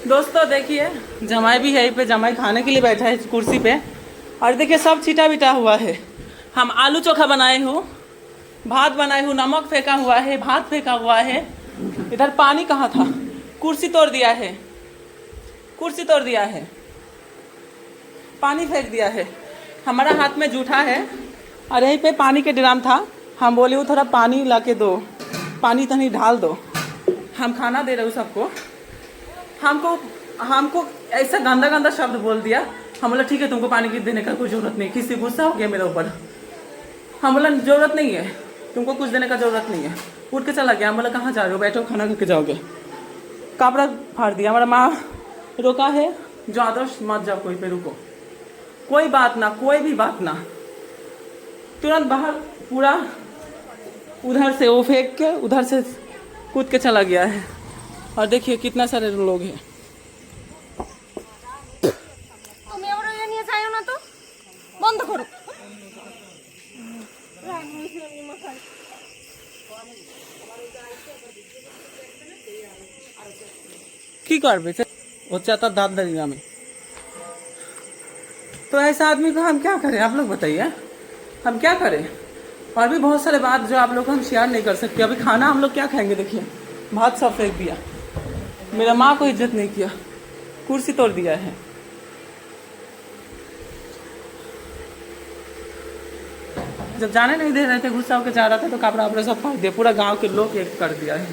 दोस्तों देखिए, जमाई भी है यहीं पे। जमाई खाने के लिए बैठा है कुर्सी पे। और देखिए सब छिटा बिटा हुआ है। हम आलू चोखा बनाए हूँ, भात बनाए हूँ, नमक फेंका हुआ है, भात फेंका हुआ है। इधर पानी कहाँ था? कुर्सी तोड़ दिया है, कुर्सी तोड़ दिया है, पानी फेंक दिया है। हमारा हाथ में जूठा है। और यहीं पे पानी के ड्राम था। हम बोले वो थोड़ा पानी ला के दो, पानी तनी ढाल दो। हम खाना दे रहे हो सबको। हमको हमको ऐसा गंदा गंदा शब्द बोल दिया। हम बोला ठीक है, तुमको पानी की देने का कोई जरूरत नहीं। किसी गुस्सा हो गया मेरे ऊपर। हम बोला जरूरत नहीं है, तुमको कुछ देने का जरूरत नहीं है। उठ के चला गया। हम बोला कहाँ जा रहे हो? बैठो, खाना खा के जाओगे। कपड़ा फाड़ दिया। हमारा माँ रोका है, जो आदर्श मत जाओ, कोई पे रुको, कोई बात ना, कोई भी बात ना। तुरंत बाहर पूरा उधर से वो फेंक के उधर से कूद के चला गया है। और देखिए कितना सारे लोग हैं। তুমি আবার ওই নিয়ে যাও না তো, বন্ধ করো। की करबे वो चाहता दाद देगा में। तो ऐसा आदमी को हम क्या करें? आप लोग बताइए, हम क्या करें? और भी बहुत सारे बात जो आप लोग को हम शेयर नहीं कर सकते। अभी खाना हम लोग क्या खाएंगे? देखिए भात सब फेंक दिया। मेरा माँ को इज्जत नहीं किया, कुर्सी तोड़ दिया है। जब जाने नहीं दे रहे थे, गुस्सा होकर जा रहा था, तो कपड़ा वपड़ा सब फाड़ दिया। पूरा गांव के लोग एक कर दिया है।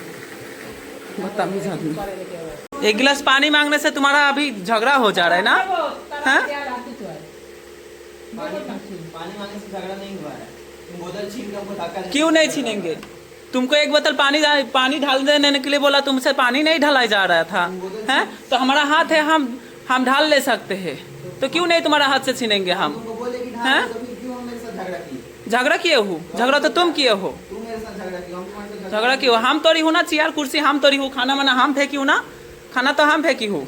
बदतमीज आदमी। एक गिलास पानी मांगने से तुम्हारा अभी झगड़ा हो जा रहा है ना? हाँ? पानी मांगने से झगड़ा नहीं हुआ है। तुम बोतल छीन के हमको धक्का देते। क्यों नहीं छीनेंगे? तुमको एक बोतल पानी ढाल देने के लिए बोला, तुमसे पानी नहीं ढलाया जा रहा था। हैं? तो हमारा हाथ है, हम ढाल ले सकते हैं। तो क्यों नहीं तुम्हारा हाथ से छीनेंगे हम? तुमको बोले कि ढाल हैं? दो, तो फिर क्यों मेरे साथ झगड़ा किए? झगड़ा किए हो? झगड़ा तो तुम किए हो। तुम मेरे साथ झगड़ा किए, हम तुम्हारे साथ झगड़ा क्यों? हम तोड़ी हूँ ना चेयर कुर्सी, हम तोड़ी हूँ। खाना वाना हम फेंकी हूँ ना, खाना तो हम फेंकी हूँ।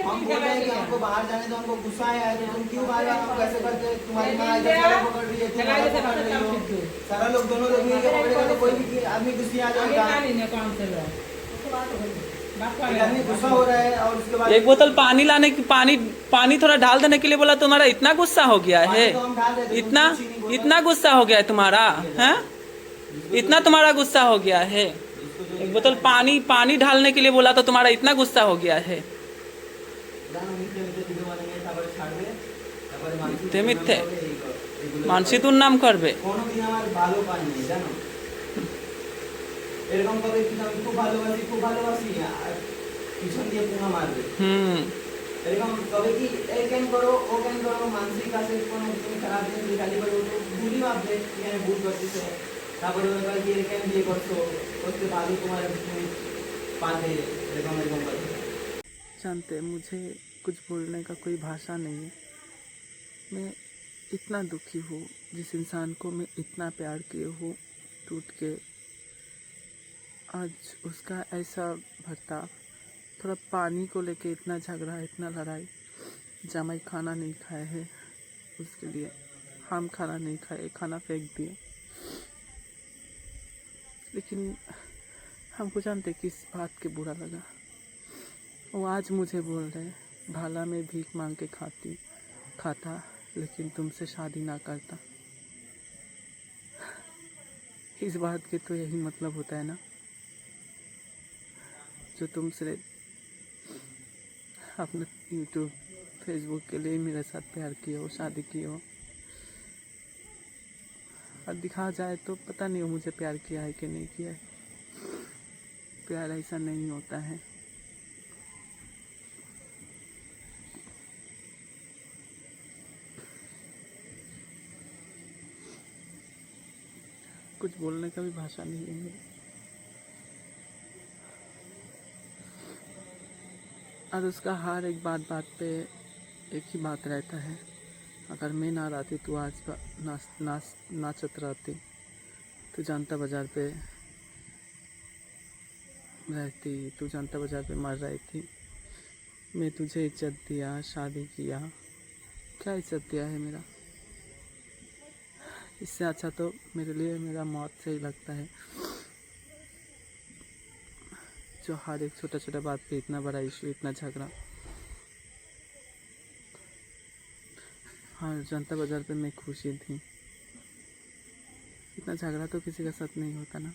हम बोल रहे हैं कि हमको बाहर जाने दो, हमको गुस्सा आया है, तो तुम क्यों बार बार हमको ऐसे करके तुम्हारी माँ इधर से पकड़ रही है, तुम अलग पकड़ रही हो। सारा लोग दोनों लोग मिलकर पकड़ेगा तो कोई भी आदमी गुस्से आ जाएगा। एक आदमी गुस्सा हो रहा है और उसके बाद एक बोतल पानी लाने की पानी थोड़ा ढाल देने के लिए बोला, तुम्हारा इतना गुस्सा हो गया है? तो हम डाल देते हैं, इतना तुम चीनी बोतल- इतना गुस्सा हो गया है तुम्हारा? हैं? इतना तुम्हारा गुस्सा हो गया है? एक बोतल पानी ढालने के लिए बोला तो तुम्हारा इतना गुस्सा हो गया है? মিথ্যে মিথ্যে মানসি তোর নাম করবে। কোনোদিন আমার ভালো পাইনি জানো, এরকম করে কি আমি খুব ভালোবাসি আর পিছন দিয়ে পুঙ্গা মারবে। এরকম তবে কি এই কেন করো ও কেন করো, মানসিক কাছে কোনো তুমি খারাপ জিনিস দেখালি করে ও তো ভুলই ভাববে কি আমি ভুল করতেছে। তারপরে ওরা বলে কি এর কেন বিয়ে করছো, করতে ভালো তোমার তুমি পাতে এরকম করে। जानते मुझे कुछ बोलने का कोई भाषा नहीं है। मैं इतना दुखी हूँ, जिस इंसान को मैं इतना प्यार किए हूँ टूट के, आज उसका ऐसा बर्ताव। थोड़ा पानी को लेके इतना झगड़ा, इतना लड़ाई। जमाई खाना नहीं खाए है, उसके लिए हम खाना नहीं खाए, खाना फेंक दिए। लेकिन हमको जानते किस बात के बुरा लगा। वो आज मुझे बोल रहे, भाला में भीख मांग के खाता लेकिन तुमसे शादी ना करता। इस बात के तो यही मतलब होता है ना, जो तुमसे अपने यूट्यूब फेसबुक के लिए मेरे साथ प्यार किए हो, शादी की हो, और दिखा जाए तो पता नहीं हो मुझे प्यार किया है कि नहीं किया है। प्यार ऐसा नहीं होता है। कुछ बोलने का भी भाषा नहीं है मेरी। और उसका हर एक बात पे एक ही बात रहता है, अगर मैं ना रहती तो आज नाचत रहती, तू जनता बाज़ार पे रहती, तू जनता बाज़ार पे मर रही थी। मैं तुझे इज्जत दिया, शादी किया, क्या इज्जत दिया है मेरा? इससे अच्छा तो मेरे लिए मेरा मौत से ही लगता है। जो हर एक छोटा छोटा बात पे इतना बड़ा इशू, इतना झगड़ा। हाँ, जनता बाजार पे मैं खुशी थी। इतना झगड़ा तो किसी का साथ नहीं होता ना।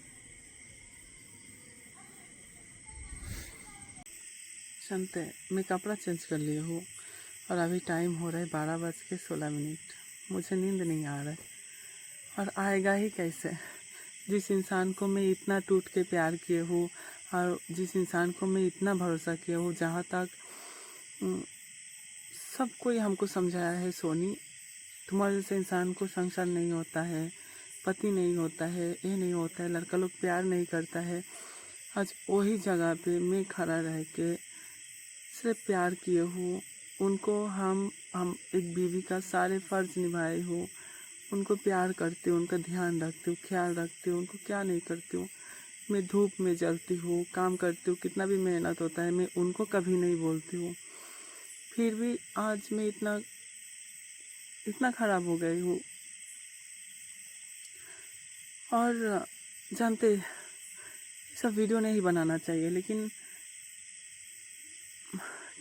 जानते हैं, मैं कपड़ा चेंज कर लिया हूँ और अभी टाइम हो रहा है 12:16। मुझे नींद नहीं आ रहा है और आएगा ही कैसे। जिस इंसान को मैं इतना टूट के प्यार किए हूँ और जिस इंसान को मैं इतना भरोसा किया हूँ, जहाँ तक सब कोई हमको समझाया है, सोनी तुम्हारे जैसे इंसान को संसार नहीं होता है, पति नहीं होता है, ये नहीं होता है, लड़का लोग प्यार नहीं करता है। आज वही जगह पे मैं खड़ा रह के सिर्फ प्यार किए हूँ उनको। हम एक बीवी का सारे फर्ज निभाए हूँ। उनको प्यार करती हूँ, उनका ध्यान रखती हूँ, ख्याल रखती हूँ, उनको क्या नहीं करती हूँ। मैं धूप में जलती हूँ, काम करती हूँ, कितना भी मेहनत होता है, मैं उनको कभी नहीं बोलती हूँ। फिर भी आज मैं इतना खराब हो गई हूँ। और जानते, सब वीडियो नहीं बनाना चाहिए, लेकिन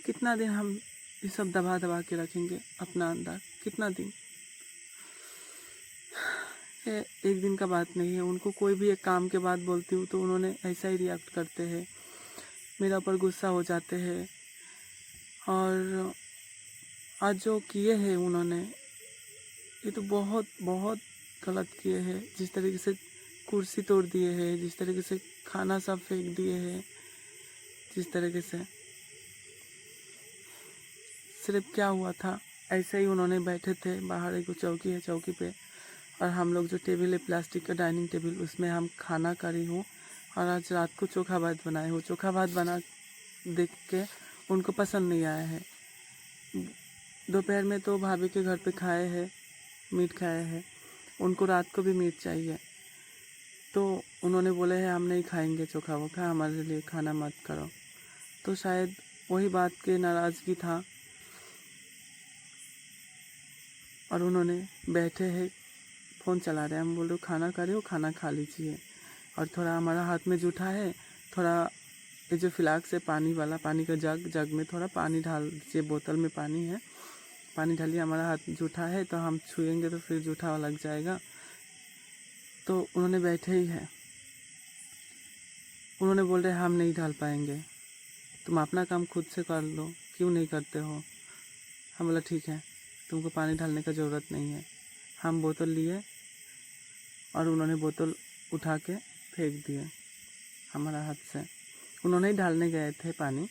कितना दिन हम ये सब दबा दबा के रखेंगे अपना अंदर, कितना दिन। ये एक दिन का बात नहीं है। उनको कोई भी एक काम के बाद बोलती हूँ तो उन्होंने ऐसा ही रिएक्ट करते हैं, मेरा ऊपर गुस्सा हो जाते हैं। और आज जो किए हैं उन्होंने, ये तो बहुत बहुत गलत किए हैं। जिस तरीके से कुर्सी तोड़ दिए हैं, जिस तरीके से खाना सब फेंक दिए हैं, जिस तरीके से सिर्फ क्या हुआ था, ऐसे ही उन्होंने बैठे थे बाहर, एक चौकी है, चौकी पे, और हम लोग जो टेबल है प्लास्टिक का डाइनिंग टेबल, उसमें हम खाना करी हूँ। और आज रात को चोखा भात बनाए हूँ। चोखा भात बना देख के उनको पसंद नहीं आया है। दोपहर में तो भाभी के घर पे खाए हैं, मीट खाए हैं, उनको रात को भी मीट चाहिए। तो उन्होंने बोले हैं हम नहीं खाएंगे चोखा वोखा, हमारे लिए खाना मत करो। तो शायद वही बात के नाराज़गी था और उन्होंने बैठे हैं, फ़ोन चला रहे हैं। हम बोल रहे खाना खा रहे हो, खाना खा लीजिए। और थोड़ा हमारा हाथ में जूठा है, थोड़ा ये जो फ्लास्क से पानी वाला, पानी का जग में थोड़ा पानी डाल दीजिए, बोतल में पानी है, पानी डालिए। हमारा हाथ जूठा है तो हम छुएंगे तो फिर जूठा लग जाएगा। तो उन्होंने बैठे ही है, उन्होंने बोल रहे हम नहीं डाल पाएंगे, तुम अपना काम खुद से कर लो, क्यों नहीं करते हो। हम बोला ठीक है, तुमको पानी डालने का ज़रूरत नहीं है। हम बोतल लिए और उन्होंने बोतल उठा के फेंक दिए हमारा हाथ से। उन्होंने ही डालने गए थे पानी।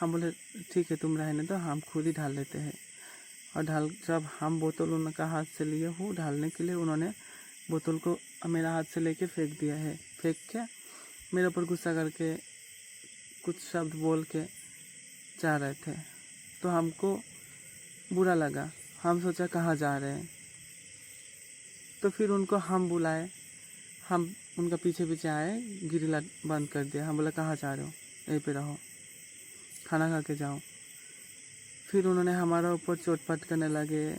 हम बोले ठीक है तुम रहने दो, हम खुद ही डाल लेते हैं। और जब हम बोतल उनका हाथ से लिए हूँ ढालने के लिए, उन्होंने बोतल को मेरा हाथ से लेके फेंक दिया है। फेंक के मेरे ऊपर गुस्सा करके कुछ शब्द बोल के जा रहे थे। तो हमको बुरा लगा, हम सोचा कहाँ जा रहे हैं। तो फिर उनको हम बुलाए, हम उनका पीछे पीछे आए, गिरिला बंद कर दिया। हम बोला कहाँ जा रहे हो, यहीं पे रहो, खाना खा के जाओ। फिर उन्होंने हमारा ऊपर चोटपट करने लगे,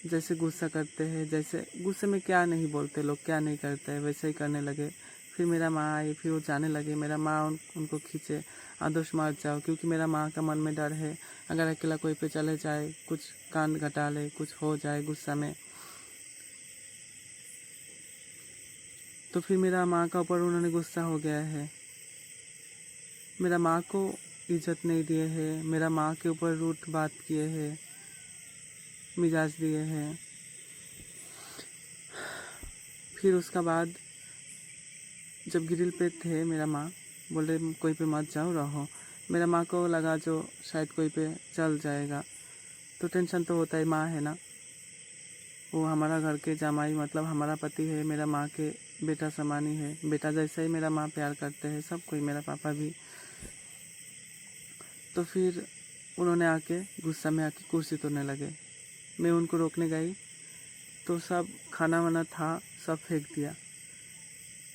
जैसे गुस्सा करते हैं, जैसे गुस्से में क्या नहीं बोलते लोग, क्या नहीं करते हैं, वैसे ही करने लगे। फिर मेरा माँ आई, फिर वो जाने लगे। मेरा माँ उनको खींचे, आदर्श मार जाओ, क्योंकि मेरा माँ का मन में डर है, अगर अकेला कोई पे चले जाए, कुछ कान घटा ले, कुछ हो जाए गुस्सा में। तो फिर मेरा माँ का ऊपर उन्होंने गुस्सा हो गया है, मेरा माँ को इज्जत नहीं दिए है, मेरा माँ के ऊपर रूठ बात किए हैं, मिजाज दिए हैं। फिर उसका बाद जब ग्रिल पे थे, मेरा माँ बोले कोई पे मत जाओ, रहो। मेरा माँ को लगा जो शायद कोई पे चल जाएगा, तो टेंशन तो होता है, माँ है ना, वो हमारा घर के जमाई, मतलब हमारा पति है, मेरा माँ के बेटा समान ही है, बेटा जैसे ही मेरा माँ प्यार करते हैं सब कोई, मेरा पापा भी। तो फिर उन्होंने आके गुस्सा में आके कुर्सी तोड़ने लगे। मैं उनको रोकने गई तो सब खाना वाना था सब फेंक दिया।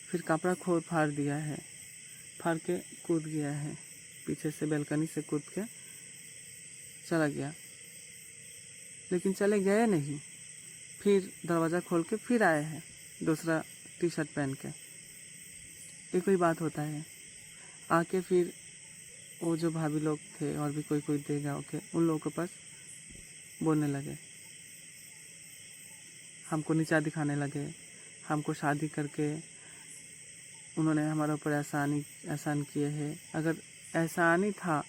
फिर कपड़ा फाड़ दिया है, फाड़ के कूद गया है, पीछे से बैल्कनी से कूद के चला गया। लेकिन चले गए नहीं, फिर दरवाज़ा खोल के फिर आए हैं दूसरा टी शर्ट पहन के। ये कोई बात होता है? आके फिर वो जो भाभी लोग थे और भी कोई थे गाँव के, उन लोगों के पास बोलने लगे, हमको नीचा दिखाने लगे, हमको शादी करके उन्होंने हमारे ऊपर एहसान किए हैं। अगर एहसानी था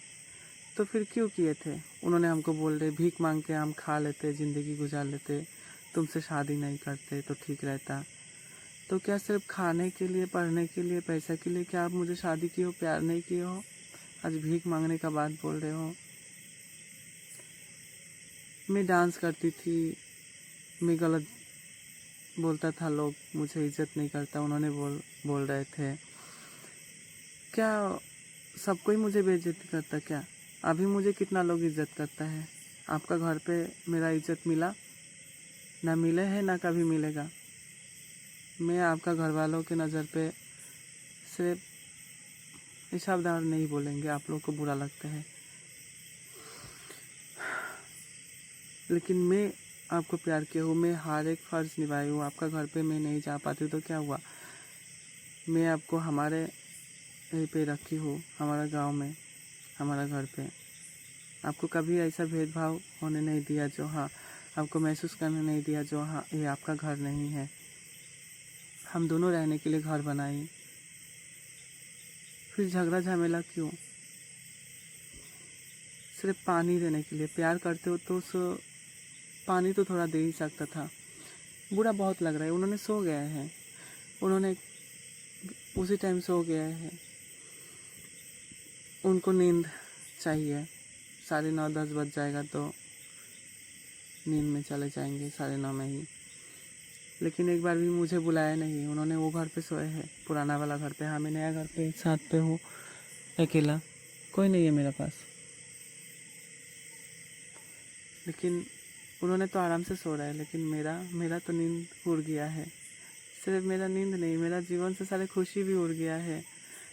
तो फिर क्यों किए थे? उन्होंने हमको बोल रहे भीख मांग के हम खा लेते, ज़िंदगी गुजार लेते, तुमसे शादी नहीं करते तो ठीक रहता। तो क्या सिर्फ खाने के लिए, पढ़ने के लिए, पैसा के लिए क्या आप मुझे शादी किए हो, प्यार नहीं किए हो? आज भीख मांगने का बात बोल रहे हो। मैं डांस करती थी, मैं गलत बोलता था, लोग मुझे इज्जत नहीं करता, उन्होंने बोल रहे थे। क्या सब कोई मुझे बेइज्जती करता क्या? अभी मुझे कितना लोग इज्जत करता है। आपका घर पे मेरा इज्जत मिला? ना मिले है, ना कभी मिलेगा। मैं आपका घर वालों के नज़र पे सिर्फ हिसाबदार नहीं बोलेंगे, आप लोग को बुरा लगता है, लेकिन मैं आपको प्यार किया हूँ, मैं हर एक फ़र्ज़ निभाई हूँ। आपका घर पे मैं नहीं जा पाती तो क्या हुआ? मैं आपको हमारे यहीं पे रखी हूँ, हमारा गांव में, हमारा घर पे। आपको कभी ऐसा भेदभाव होने नहीं दिया, जो हाँ आपको महसूस करने नहीं दिया, जो हाँ ये आपका घर नहीं है। हम दोनों रहने के लिए घर बनाई, फिर झगड़ा झमेला क्यों? सिर्फ पानी देने के लिए। प्यार करते हो तो पानी तो थोड़ा दे ही सकता था। बुरा बहुत लग रहा है। उन्होंने सो गए हैं, उन्होंने उसी टाइम सो गए हैं, उनको नींद चाहिए। 9:30-10 बज जाएगा तो नींद में चले जाएंगे, 9:30 में ही। लेकिन एक बार भी मुझे बुलाया नहीं। उन्होंने वो घर पे सोए हैं, पुराना वाला घर पे। हाँ, मैं नया घर पे साथ पे हूँ, अकेला, कोई नहीं है मेरे पास। लेकिन उन्होंने तो आराम से सो रहा है, लेकिन मेरा तो नींद उड़ गया है। सिर्फ मेरा नींद नहीं, मेरा जीवन से सारी खुशी भी उड़ गया है।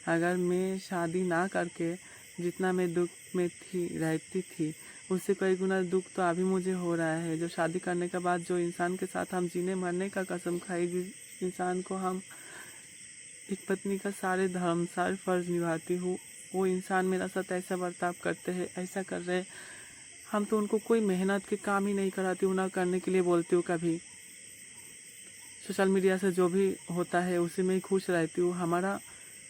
अगर मैं शादी ना करके जितना मैं दुख में रहती थी, उससे कई गुना दुख तो अभी मुझे हो रहा है। जो शादी करने के बाद जो इंसान के साथ हम जीने मरने का कसम खाई, जिस इंसान को हम एक पत्नी का सारे धर्म, सारे फर्ज निभाती हूँ, वो इंसान मेरा साथ ऐसा बर्ताव करते हैं, ऐसा कर रहे। हम तो उनको कोई मेहनत के काम ही नहीं कराती हूँ, ना करने के लिए बोलती हूँ। कभी सोशल मीडिया से जो भी होता है उसी में ही खुश रहती हूँ। हमारा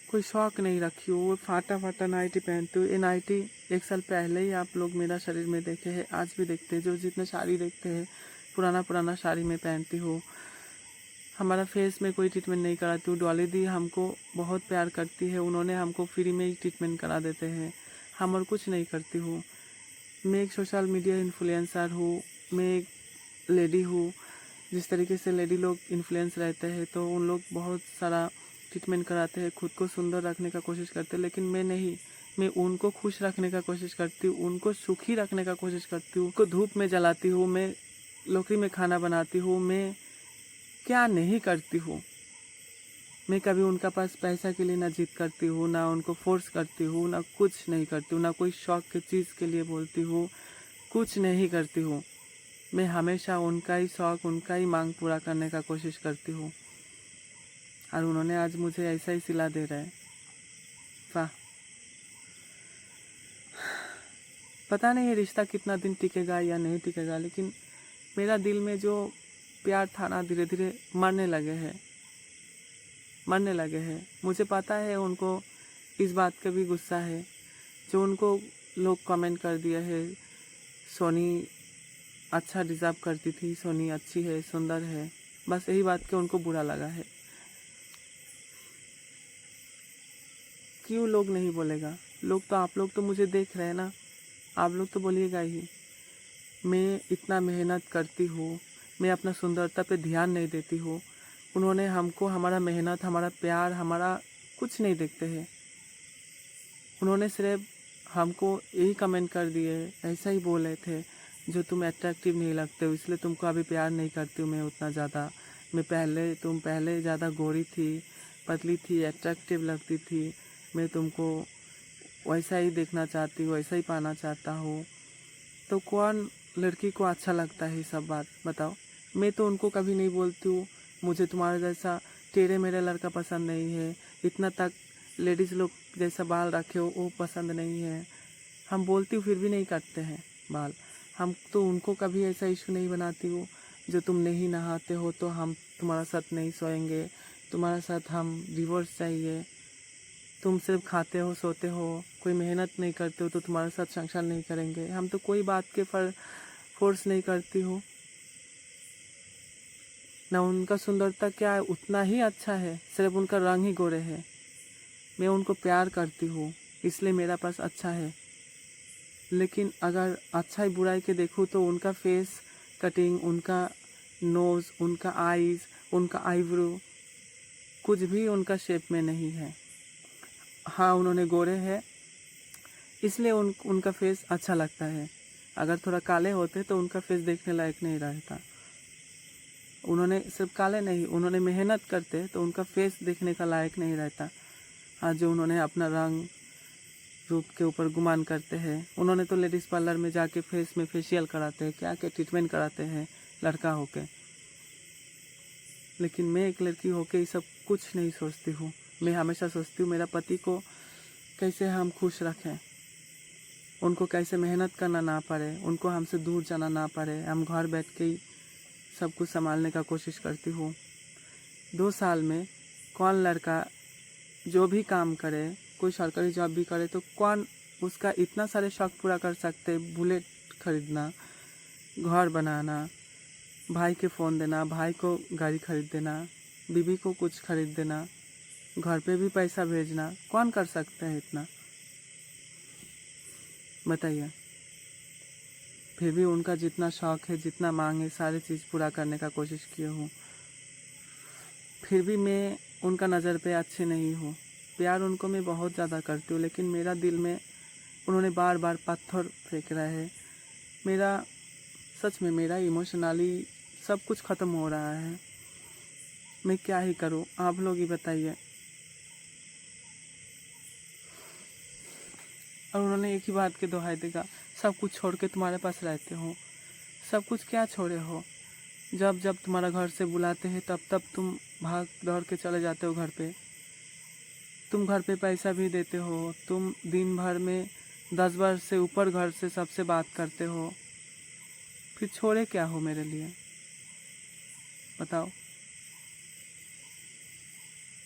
कोई शौक़ नहीं रखी हूँ। वो फाटा नाइटी पहनती हूँ। ये नाइटी 1 साल पहले ही आप लोग मेरा शरीर में देखे हैं, आज भी देखते हैं। जो जितने साड़ी देखते हैं, पुराना साड़ी में पहनती हूँ। हमारा फेस में कोई ट्रीटमेंट नहीं कराती हूँ। डॉली दी हमको बहुत प्यार करती है, उन्होंने हमको फ्री में ही ट्रीटमेंट करा देते हैं। हम और कुछ नहीं करती हूँ। मैं एक सोशल मीडिया इन्फ्लुएंसर हूँ, मैं एक लेडी हूँ। जिस तरीके से लेडी लोग इन्फ्लुएंस रहते हैं तो उन लोग बहुत सारा ट्रीटमेंट कराते हैं, खुद को सुंदर रखने का कोशिश करते हैं। लेकिन मैं नहीं, मैं उनको खुश रखने का कोशिश करती हूँ, उनको सुखी रखने का कोशिश करती हूँ। उनको धूप में जलाती हूँ, मैं लोकरी में खाना बनाती हूँ। मैं क्या नहीं करती हूँ? मैं कभी उनका पास पैसा के लिए ना जिद करती हूँ, ना उनको फोर्स करती हूँ, ना कुछ नहीं करती हूँ, ना कोई शौक की चीज़ के लिए बोलती हूँ, कुछ नहीं करती हूँ। मैं हमेशा उनका ही शौक़, उनका ही मांग पूरा करने का कोशिश करती हूँ। और उन्होंने आज मुझे ऐसा ही सिला दे रहे हैं। वाह, पता नहीं ये रिश्ता कितना दिन टिकेगा या नहीं टिकेगा, लेकिन मेरा दिल में जो प्यार था ना, धीरे धीरे मरने लगे हैं। मुझे पता है उनको इस बात का भी गुस्सा है, जो उनको लोग कमेंट कर दिया है, सोनी अच्छा डिज़र्व करती थी, सोनी अच्छी है, सुंदर है। बस यही बात के उनको बुरा लगा है। क्यों लोग नहीं बोलेगा? लोग तो, आप लोग तो मुझे देख रहे हैं ना, आप लोग तो बोलिएगा ही। मैं इतना मेहनत करती हूँ, मैं अपना सुंदरता पे ध्यान नहीं देती हूँ। उन्होंने हमको, हमारा मेहनत, हमारा प्यार, हमारा कुछ नहीं देखते हैं। उन्होंने सिर्फ हमको यही कमेंट कर दिए, ऐसा ही बोले थे, जो तुम अट्रैक्टिव नहीं लगते हो इसलिए तुमको अभी प्यार नहीं करती हूँ मैं उतना ज़्यादा। तुम पहले ज़्यादा गोरी थी, पतली थी, अट्रैक्टिव लगती थी। मैं तुमको वैसा ही देखना चाहती हूँ, वैसा ही पाना चाहता हूँ। तो कौन लड़की को अच्छा लगता है ये सब बात बताओ? मैं तो उनको कभी नहीं बोलती हूँ मुझे तुम्हारे जैसा टेढ़े मेढ़े लड़का पसंद नहीं है, इतना तक लेडीज़ लोग जैसा बाल रखे हो वो पसंद नहीं है। हम बोलती हूँ फिर भी नहीं काटते हैं बाल। हम तो उनको कभी ऐसा इशू नहीं बनाती हूँ जो तुम नहीं नहाते हो तो हम तुम्हारा साथ नहीं सोएंगे, तुम्हारा साथ हम डिवोर्स चाहिए, तुम सिर्फ खाते हो सोते हो, कोई मेहनत नहीं करते हो तो तुम्हारे साथ संसार नहीं करेंगे। हम तो कोई बात के फोर्स नहीं करती हूँ ना। उनका सुंदरता क्या है, उतना ही अच्छा है, सिर्फ उनका रंग ही गोरे है। मैं उनको प्यार करती हूँ इसलिए मेरा पास अच्छा है। लेकिन अगर अच्छाई बुराई के देखूँ तो उनका फेस कटिंग, उनका नोज़, उनका आईज़, उनका आईब्रो, कुछ भी उनका शेप में नहीं है। हाँ, उन्होंने गोरे हैं इसलिए उनका फेस अच्छा लगता है। अगर थोड़ा काले होते तो उनका फेस देखने लायक नहीं रहता। उन्होंने सिर्फ काले नहीं, उन्होंने मेहनत करते तो उनका फेस देखने का लायक नहीं रहता। आज जो उन्होंने अपना रंग रूप के ऊपर गुमान करते हैं, उन्होंने तो लेडीज़ पार्लर में जाके फेस में फेशियल कराते हैं, क्या क्या ट्रीटमेंट कराते हैं लड़का होके। लेकिन मैं एक लड़की होके ये सब कुछ नहीं सोचती हूँ। मैं हमेशा सोचती हूँ मेरा पति को कैसे हम खुश रखें, उनको कैसे मेहनत करना ना पड़े, उनको हमसे दूर जाना ना पड़े, हम घर बैठ के ही सब कुछ संभालने का कोशिश करती हूँ। 2 साल में कौन लड़का जो भी काम करे, कोई सरकारी जॉब भी करे तो कौन उसका इतना सारे शौक पूरा कर सकते। बुलेट खरीदना, घर बनाना, भाई के फ़ोन देना, भाई को गाड़ी खरीद देना, बीबी को कुछ खरीद देना, घर पे भी पैसा भेजना, कौन कर सकता है इतना, बताइए। फिर भी उनका जितना शौक है, जितना मांग है, सारी चीज़ पूरा करने का कोशिश किए हूँ। फिर भी मैं उनका नज़र पे अच्छी नहीं हूँ। प्यार उनको मैं बहुत ज़्यादा करती हूँ, लेकिन मेरा दिल में उन्होंने बार बार पत्थर फेंक रहा है। मेरा सच में मेरा इमोशनली सब कुछ ख़त्म हो रहा है। मैं क्या ही करूँ, आप लोग ही बताइए। और उन्होंने एक ही बात के दोहाई देगा, सब कुछ छोड़ के तुम्हारे पास रहते हो। सब कुछ क्या छोड़े हो? जब जब तुम्हारा घर से बुलाते हैं तब तब तुम भाग दौड़ के चले जाते हो घर पे। तुम घर पे पैसा भी देते हो, तुम दिन भर में 10 बार से ऊपर घर से सबसे बात करते हो, फिर छोड़े क्या हो मेरे लिए, बताओ।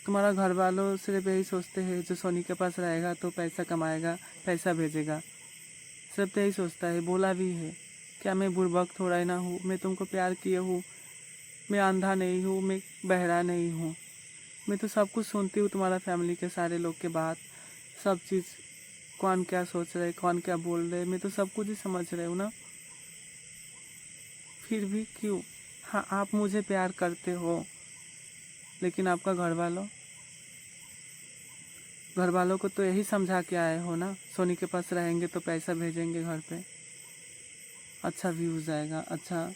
तुम्हारा घर वालों सिर्फ यही सोचते हैं जो सोनी के पास रहेगा तो पैसा कमाएगा, पैसा भेजेगा, सिर्फ यही सोचता है। बोला भी है, क्या मैं बुड़बक थोड़ा ही ना हूँ, मैं तुमको प्यार किए हूँ, मैं अंधा नहीं हूँ, मैं बहरा नहीं हूँ, मैं तो सब कुछ सुनती हूँ तुम्हारा फैमिली के सारे लोग के बात, सब चीज़, कौन क्या सोच रहे, कौन क्या बोल रहे, मैं तो सब कुछ ही समझ रही हूँ ना। फिर भी क्यों? हाँ, आप मुझे प्यार करते हो, लेकिन आपका घर वालों को तो यही समझा के आए हो ना, सोनी के पास रहेंगे तो पैसा भेजेंगे घर पे, अच्छा व्यूज़ आएगा, अच्छा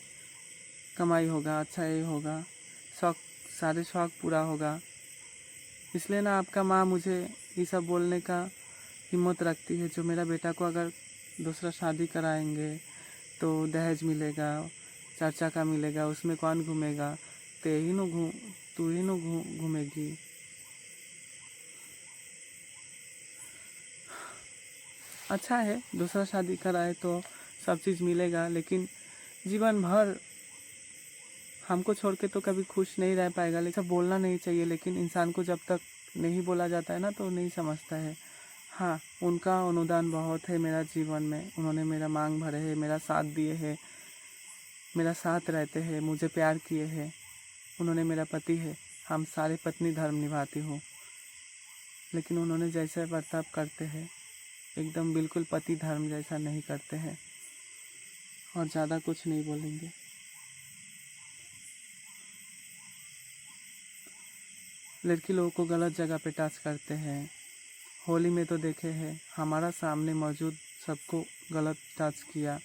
कमाई होगा, अच्छा ये होगा, शौक, सारे शौक पूरा होगा। इसलिए ना आपका माँ मुझे ये सब बोलने का हिम्मत रखती है, जो मेरा बेटा को अगर दूसरा शादी कराएंगे तो दहेज मिलेगा, 4 चक्का मिलेगा, उसमें कौन घूमेगा, तू ही नु घूमेगी। अच्छा है दूसरा शादी कराए तो सब चीज़ मिलेगा, लेकिन जीवन भर हमको छोड़ के तो कभी खुश नहीं रह पाएगा। लेकिन सब बोलना नहीं चाहिए, लेकिन इंसान को जब तक नहीं बोला जाता है ना तो नहीं समझता है। हाँ, उनका अनुदान बहुत है मेरा जीवन में, उन्होंने मेरा मांग भरे है, मेरा साथ दिए है, मेरा साथ रहते हैं, मुझे प्यार किए हैं, उन्होंने मेरा पति है, हम सारे पत्नी धर्म निभाती हूँ। लेकिन उन्होंने जैसे बर्ताव करते हैं एकदम बिल्कुल पति धर्म जैसा नहीं करते हैं। और ज़्यादा कुछ नहीं बोलेंगे। लड़की लोगों को गलत जगह पे टच करते हैं। होली में तो देखे हैं, हमारा सामने मौजूद सबको गलत टच किया।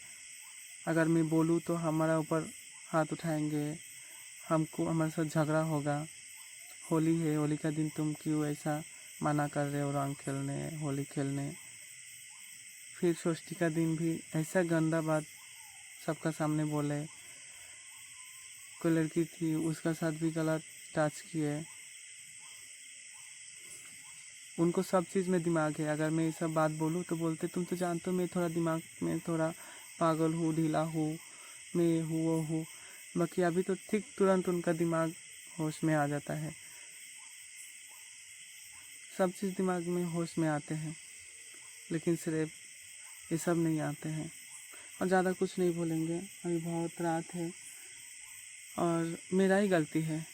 अगर मैं बोलूँ तो हमारा ऊपर हाथ उठाएंगे, हमको हमारे साथ झगड़ा होगा। होली है, होली का दिन तुम क्यों ऐसा मना कर रहे हो रंग खेलने, होली खेलने। फिर षष्ठी का दिन भी ऐसा गंदा बात सबका सामने बोले। कोई लड़की थी उसका साथ भी गलत टच किए। उनको सब चीज़ में दिमाग है। अगर मैं ये सब बात बोलूँ तो बोलते तुम तो जानते हो मैं थोड़ा दिमाग में थोड़ा पागल हूँ, ढीला हूँ, मैं ये हूँ वो हूँ। बाकी अभी तो ठीक तुरंत उनका दिमाग होश में आ जाता है, सब चीज़ दिमाग में होश में आते हैं, लेकिन सिर्फ ये सब नहीं आते हैं। और ज़्यादा कुछ नहीं बोलेंगे, अभी बहुत रात है और मेरा ही गलती है,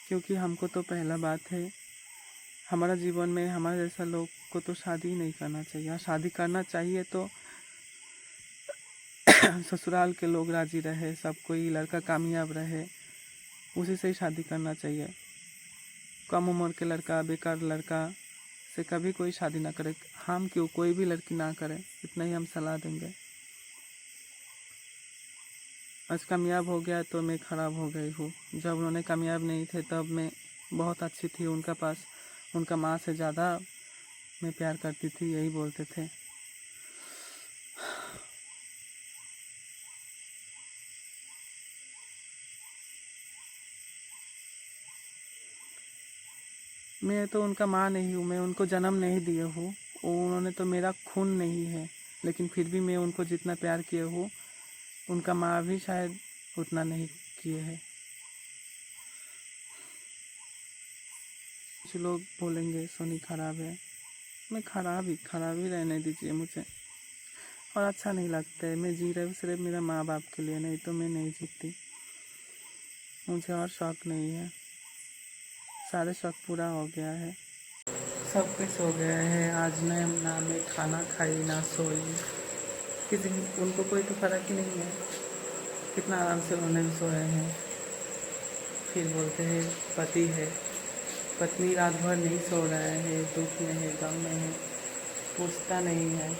क्योंकि हमको तो पहला बात है हमारा जीवन में हमारे जैसा लोग को तो शादी ही नहीं करना चाहिए। और शादी करना चाहिए तो ससुराल के लोग राजी रहे, सब कोई लड़का कामयाब रहे, उसी से ही शादी करना चाहिए। कम उम्र के लड़का, बेकार लड़का से कभी कोई शादी ना करे। हम क्यों, कोई भी लड़की ना करे, इतना ही हम सलाह देंगे। आज कामयाब हो गया तो मैं ख़राब हो गई हूँ। जब उन्होंने कामयाब नहीं थे तब मैं बहुत अच्छी थी उनका पास, उनका माँ से ज़्यादा मैं प्यार करती थी, यही बोलते थे। मैं तो उनका माँ नहीं हूँ, मैं उनको जन्म नहीं दिए हूँ, उन्होंने तो मेरा खून नहीं है, लेकिन फिर भी मैं उनको जितना प्यार किए हूँ उनका माँ भी शायद उतना नहीं किए हैं। कुछ लोग बोलेंगे सोनी खराब है, मैं खराब ही रहने दीजिए मुझे, और अच्छा नहीं लगता है। मैं जी रही हूँ सिर्फ मेरा माँ बाप के लिए, नहीं तो मैं नहीं जीती। मुझे और शौक नहीं है, सारे शौक पूरा हो गया है, सब कुछ हो गया है। आज ना मैं खाना खाई ना सोई, किसी उनको कोई तो फर्क ही नहीं है, कितना आराम से उन्होंने भी सोए हैं। फिर बोलते हैं पति है, पत्नी रात भर नहीं सो रहा है, दुख में है, गम में है, पूछता नहीं है।